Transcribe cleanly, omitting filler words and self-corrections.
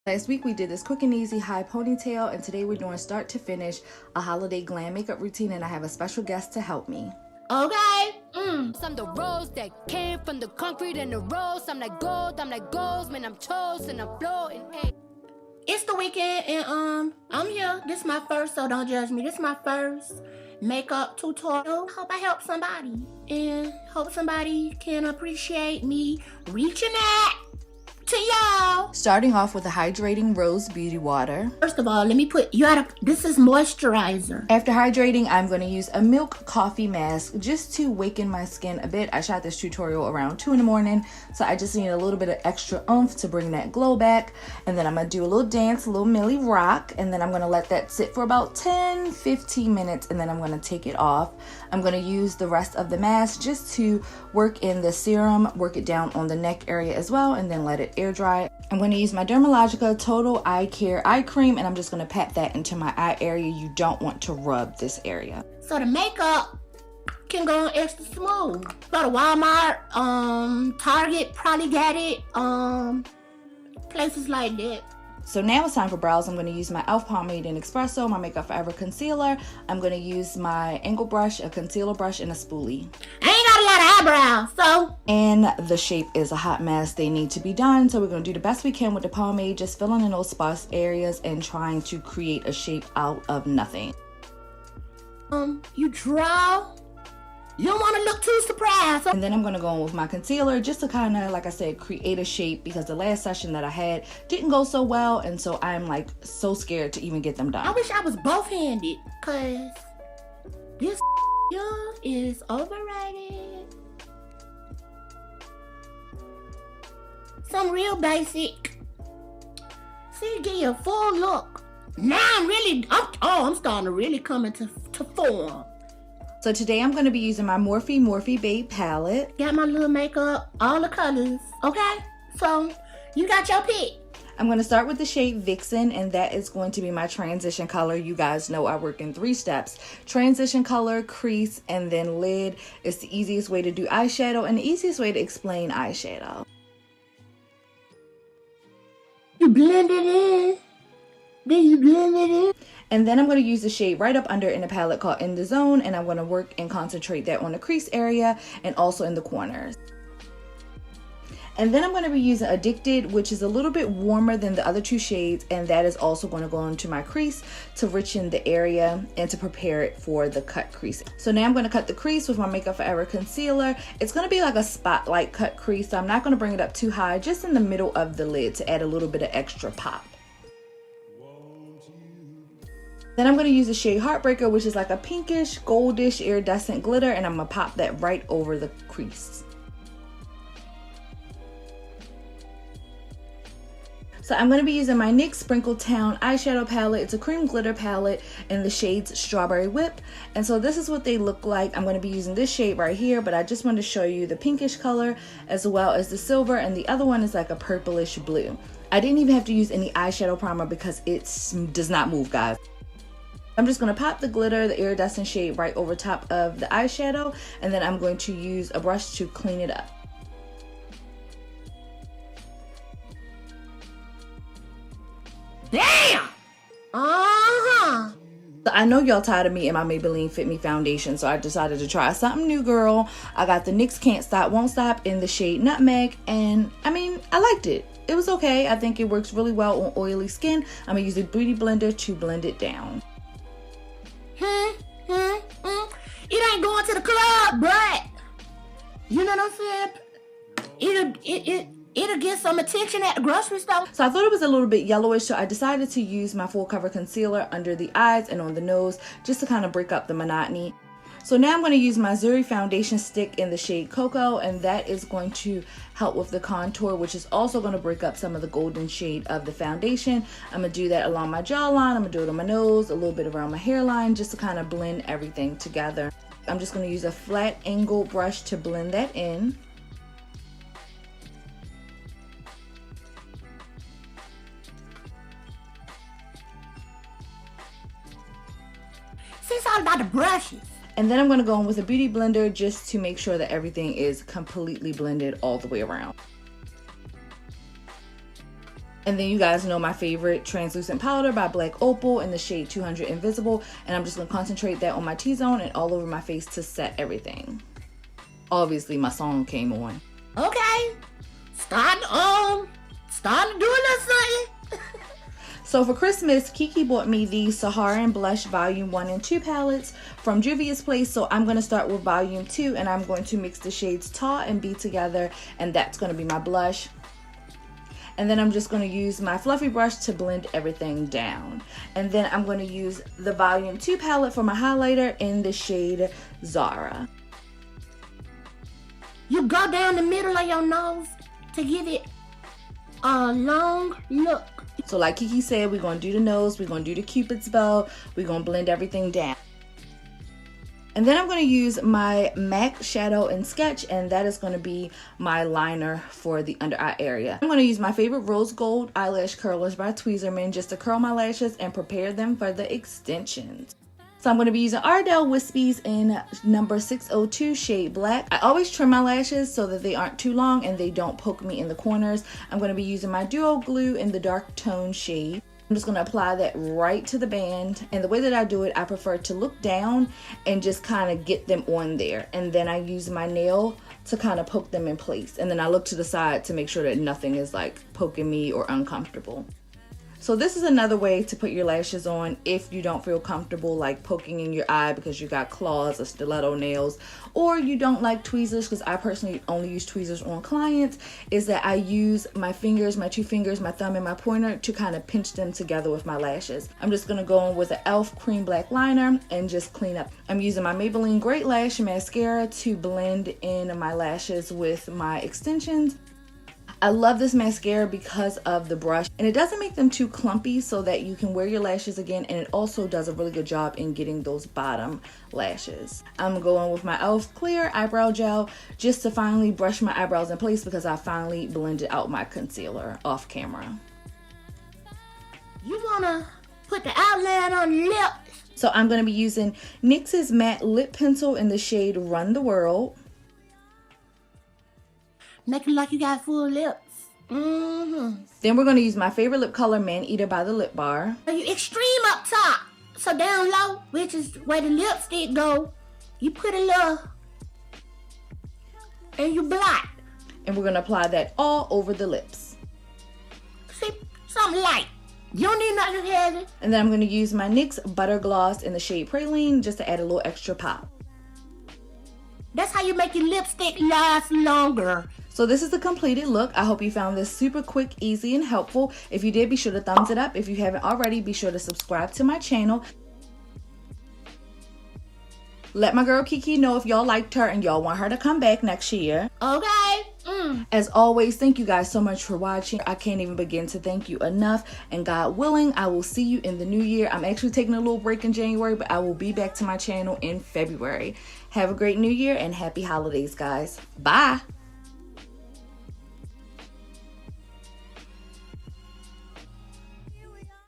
Last week we did this quick and easy high ponytail, and today we're doing start to finish a holiday glam makeup routine, and I have a special guest to help me. Okay. Some the rose that came from the concrete and the rose. I'm like gold, man, I'm chosen, I'm floating. Hey. It's the weekend and I'm here. This is my first, so don't judge me. This is my first makeup tutorial. Hope I help somebody and hope somebody can appreciate me reaching out to y'all. Starting off with a hydrating rose beauty water. First of all, let me put this is moisturizer. After hydrating, I'm going to use a milk coffee mask just to waken my skin a bit. I shot this tutorial around 2 in the morning, so I just need a little bit of extra oomph to bring that glow back. And then I'm going to do a little dance, a little Millie rock, and then I'm going to let that sit for about 10-15 minutes, and then I'm going to take it off. I'm going to use the rest of the mask just to work in the serum, work it down on the neck area as well, and then let it air dry. I'm going to use my Dermalogica Total Eye Care eye cream, and I'm just going to pat that into my eye area. You don't want to rub this area. So the makeup can go on extra smooth. Go to Walmart, Target, probably got it, places like that. So now it's time for brows. I'm going to use my e.l.f. Pomade in Expresso, my Makeup Forever concealer. I'm going to use my angle brush, a concealer brush, and a spoolie. I ain't got a lot of eyebrows, so. And the shape is a hot mess. They need to be done. So we're going to do the best we can with the pomade, just filling in those sparse areas and trying to create a shape out of nothing. You draw. You don't want to look too surprised. And then I'm going to go in with my concealer just to kind of, like I said, create a shape, because the last session that I had didn't go so well, and so I'm like so scared to even get them done. I wish I was both-handed, because this is overrated. Some real basic. See, give you a full look. Now I'm starting to really come into form. So today I'm going to be using my Morphe Babe palette. Got my little makeup, all the colors, okay? So, you got your pick. I'm going to start with the shade Vixen, and that is going to be my transition color. You guys know I work in 3 steps. Transition color, crease, and then lid. It's the easiest way to do eyeshadow and the easiest way to explain eyeshadow. You blend it in. Then you blend it in. And then I'm going to use the shade right up under in the palette called In the Zone, and I'm going to work and concentrate that on the crease area and also in the corners. And then I'm going to be using Addicted, which is a little bit warmer than the other 2 shades, and that is also going to go into my crease to richen the area and to prepare it for the cut crease. So now I'm going to cut the crease with my Makeup Forever concealer. It's going to be like a spotlight cut crease, so I'm not going to bring it up too high, just in the middle of the lid to add a little bit of extra pop. Then I'm going to use the shade Heartbreaker, which is like a pinkish, goldish, iridescent glitter, and I'm going to pop that right over the crease. So I'm going to be using my NYX Sprinkle Town eyeshadow palette. It's a cream glitter palette in the shades Strawberry Whip. And so this is what they look like. I'm going to be using this shade right here, but I just wanted to show you the pinkish color as well as the silver, and the other one is like a purplish blue. I didn't even have to use any eyeshadow primer because it does not move, guys. I'm just going to pop the glitter, the iridescent shade, right over top of the eyeshadow, and then I'm going to use a brush to clean it up. Damn! So I know y'all tired of me and my Maybelline Fit Me foundation, so I decided to try something new, girl. I got the NYX Can't Stop Won't Stop in the shade Nutmeg, and I mean, I liked it. It was okay. I think it works really well on oily skin. I'm going to use a beauty blender to blend it down. It ain't going to the club, but you know what I'm saying? It'll get some attention at the grocery store. So I thought it was a little bit yellowish, so I decided to use my full cover concealer under the eyes and on the nose just to kind of break up the monotony. So now I'm going to use my Zuri foundation stick in the shade Cocoa, and that is going to help with the contour, which is also going to break up some of the golden shade of the foundation. I'm going to do that along my jawline. I'm going to do it on my nose, a little bit around my hairline, just to kind of blend everything together. I'm just going to use a flat angle brush to blend that in. See, it's all about the brushes. And then I'm going to go in with a beauty blender just to make sure that everything is completely blended all the way around. And then you guys know my favorite translucent powder by Black Opal in the shade 200 Invisible. And I'm just going to concentrate that on my T-zone and all over my face to set everything. Obviously, my song came on. Okay. Starting to do a little something. So for Christmas, KiKi bought me the Saharan Blush Volume 1 and 2 palettes from Juvia's Place. So I'm going to start with Volume 2 and I'm going to mix the shades Tall and Be together. And that's going to be my blush. And then I'm just going to use my fluffy brush to blend everything down. And then I'm going to use the Volume 2 palette for my highlighter in the shade Zara. You go down the middle of your nose to give it a long look. So like KiKi said, we're going to do the nose, we're going to do the Cupid's bow, we're going to blend everything down. And then I'm going to use my MAC Shadow and Sketch, and that is going to be my liner for the under eye area. I'm going to use my favorite Rose Gold Eyelash Curlers by Tweezerman just to curl my lashes and prepare them for the extensions. So I'm going to be using Ardell Wispies in number 602 shade Black. I always trim my lashes so that they aren't too long and they don't poke me in the corners. I'm going to be using my Duo Glue in the dark tone shade. I'm just going to apply that right to the band. And the way that I do it, I prefer to look down and just kind of get them on there. And then I use my nail to kind of poke them in place. And then I look to the side to make sure that nothing is like poking me or uncomfortable. So this is another way to put your lashes on if you don't feel comfortable like poking in your eye because you got claws or stiletto nails, or you don't like tweezers, because I personally only use tweezers on clients, is that I use my fingers, my two fingers, my thumb and my pointer to kind of pinch them together with my lashes. I'm just going to go in with an e.l.f. cream black liner and just clean up. I'm using my Maybelline Great Lash Mascara to blend in my lashes with my extensions. I love this mascara because of the brush, and it doesn't make them too clumpy so that you can wear your lashes again, and it also does a really good job in getting those bottom lashes. I'm going with my e.l.f. Clear Eyebrow Gel just to finally brush my eyebrows in place because I finally blended out my concealer off camera. You wanna put the outline on your lips. So I'm going to be using NYX's Matte Lip Pencil in the shade Run the World. Make it like you got full lips. Then we're going to use my favorite lip color, Man Eater by the Lip Bar. You extreme up top, so down low, which is where the lipstick go, you put a little, and you blot. And we're going to apply that all over the lips. See, something light. You don't need nothing heavy. And then I'm going to use my NYX Butter Gloss in the shade Praline just to add a little extra pop. That's how you make your lipstick last longer. So this is the completed look. I hope you found this super quick, easy, and helpful. If you did, be sure to thumbs it up. If you haven't already, be sure to subscribe to my channel. Let my girl KiKi know if y'all liked her and y'all want her to come back next year. Okay. As always, thank you guys so much for watching. I can't even begin to thank you enough. And God willing, I will see you in the new year. I'm actually taking a little break in January, but I will be back to my channel in February. Have a great new year and happy holidays, guys. Bye.